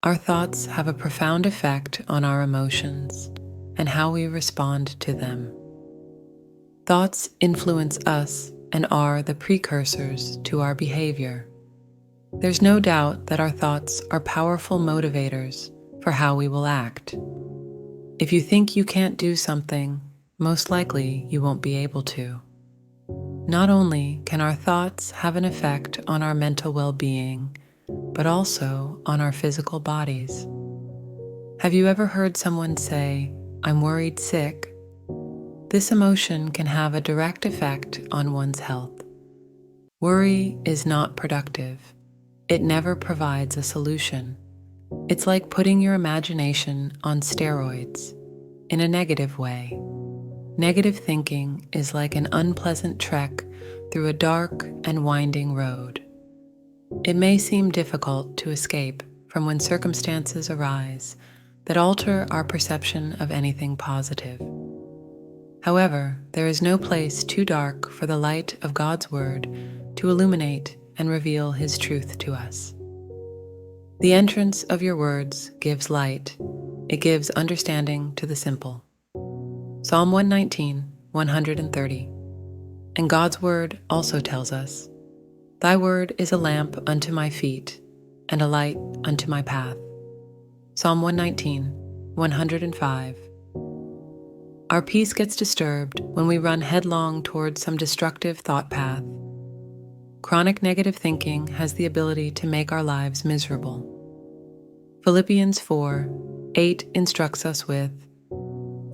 Our thoughts have a profound effect on our emotions and how we respond to them. Thoughts influence us and are the precursors to our behavior. There's no doubt that our thoughts are powerful motivators for how we will act. If you think you can't do something, most likely you won't be able to. Not only can our thoughts have an effect on our mental well-being, but also on our physical bodies. Have you ever heard someone say, "I'm worried sick"? This emotion can have a direct effect on one's health. Worry is not productive. It never provides a solution. It's like putting your imagination on steroids, in a negative way. Negative thinking is like an unpleasant trek through a dark and winding road. It may seem difficult to escape from when circumstances arise that alter our perception of anything positive. However, there is no place too dark for the light of God's Word to illuminate and reveal His truth to us. The entrance of your words gives light. It gives understanding to the simple. Psalm 119, 130. And God's Word also tells us, "Thy word is a lamp unto my feet, and a light unto my path." Psalm 119, 105. Our peace gets disturbed when we run headlong towards some destructive thought path. Chronic negative thinking has the ability to make our lives miserable. Philippians 4:8 instructs us with,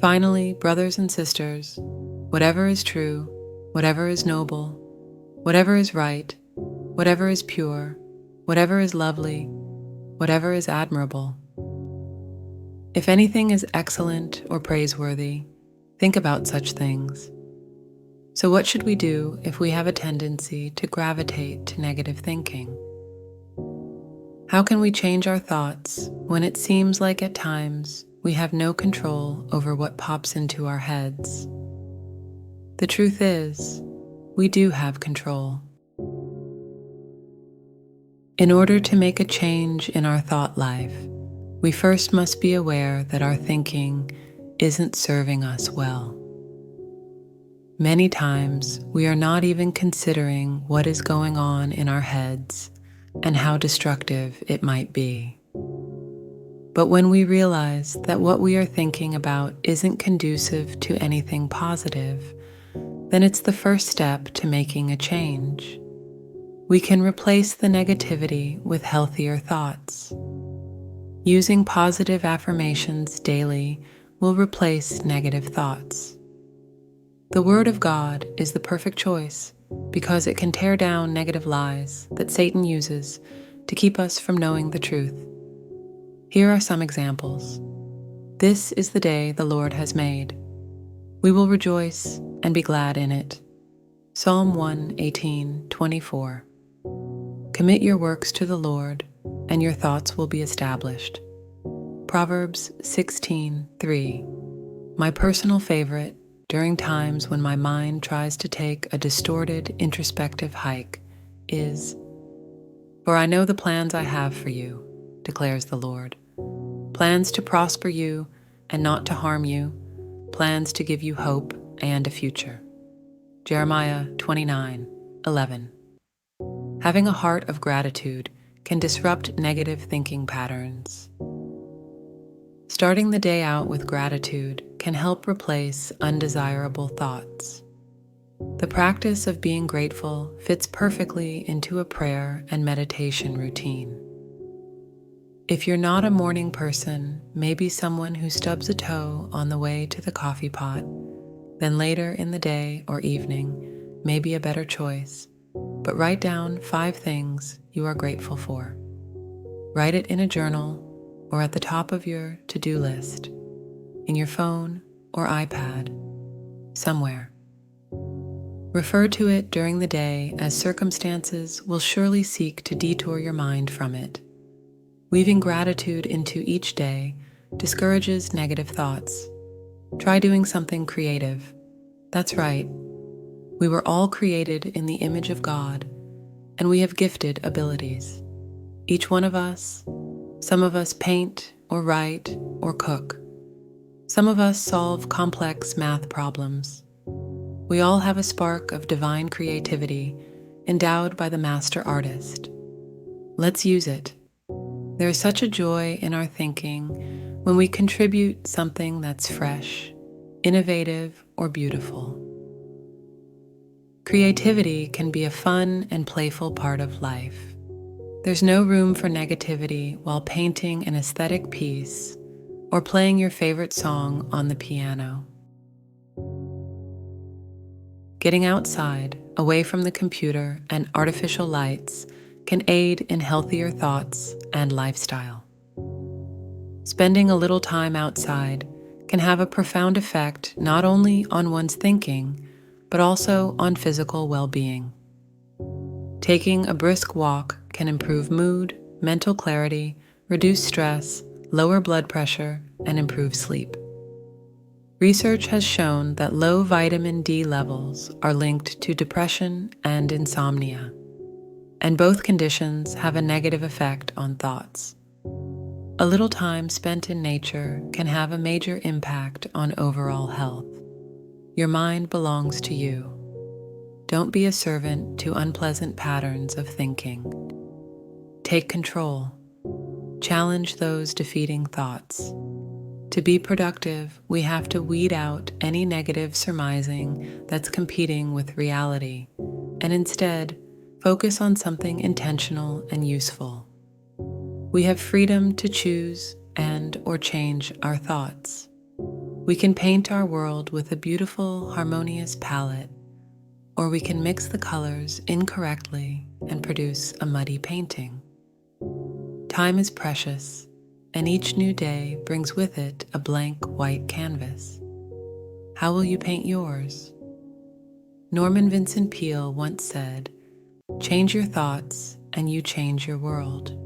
"Finally, brothers and sisters, whatever is true, whatever is noble, whatever is right, whatever is pure, whatever is lovely, whatever is admirable. If anything is excellent or praiseworthy, think about such things." So what should we do if we have a tendency to gravitate to negative thinking? How can we change our thoughts when it seems like at times we have no control over what pops into our heads? The truth is, we do have control. In order to make a change in our thought life, we first must be aware that our thinking isn't serving us well. Many times, we are not even considering what is going on in our heads and how destructive it might be. But when we realize that what we are thinking about isn't conducive to anything positive, then it's the first step to making a change. We can replace the negativity with healthier thoughts. Using positive affirmations daily will replace negative thoughts. The Word of God is the perfect choice because it can tear down negative lies that Satan uses to keep us from knowing the truth. Here are some examples. This is the day the Lord has made. We will rejoice and be glad in it. Psalm 118:24. Commit your works to the Lord, and your thoughts will be established. Proverbs 16:3. My personal favorite during times when my mind tries to take a distorted, introspective hike is, "For I know the plans I have for you, declares the Lord. Plans to prosper you and not to harm you, plans to give you hope and a future." Jeremiah 29:11. Having a heart of gratitude can disrupt negative thinking patterns. Starting the day out with gratitude can help replace undesirable thoughts. The practice of being grateful fits perfectly into a prayer and meditation routine. If you're not a morning person, maybe someone who stubs a toe on the way to the coffee pot, then later in the day or evening may be a better choice. But write down 5 things you are grateful for. Write it in a journal or at the top of your to-do list, in your phone or iPad, somewhere. Refer to it during the day as circumstances will surely seek to detour your mind from it. Weaving gratitude into each day discourages negative thoughts. Try doing something creative. That's right. We were all created in the image of God, and we have gifted abilities. Each one of us, Some of us paint or write or cook. Some of us solve complex math problems. We all have a spark of divine creativity endowed by the master artist. Let's use it. There is such a joy in our thinking when we contribute something that's fresh, innovative, or beautiful. Creativity can be a fun and playful part of life. There's no room for negativity while painting an aesthetic piece or playing your favorite song on the piano. Getting outside, away from the computer and artificial lights, can aid in healthier thoughts and lifestyle. Spending a little time outside can have a profound effect not only on one's thinking, but also on physical well-being. Taking a brisk walk can improve mood, mental clarity, reduce stress, lower blood pressure, and improve sleep. Research has shown that low vitamin D levels are linked to depression and insomnia, and both conditions have a negative effect on thoughts. A little time spent in nature can have a major impact on overall health. Your mind belongs to you. Don't be a servant to unpleasant patterns of thinking. Take control. Challenge those defeating thoughts. To be productive, we have to weed out any negative surmising that's competing with reality, and instead focus on something intentional and useful. We have freedom to choose and/or change our thoughts. We can paint our world with a beautiful, harmonious palette, or we can mix the colors incorrectly and produce a muddy painting. Time is precious, and each new day brings with it a blank white canvas. How will you paint yours? Norman Vincent Peale once said, "Change your thoughts and you change your world."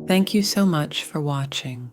Thank you so much for watching.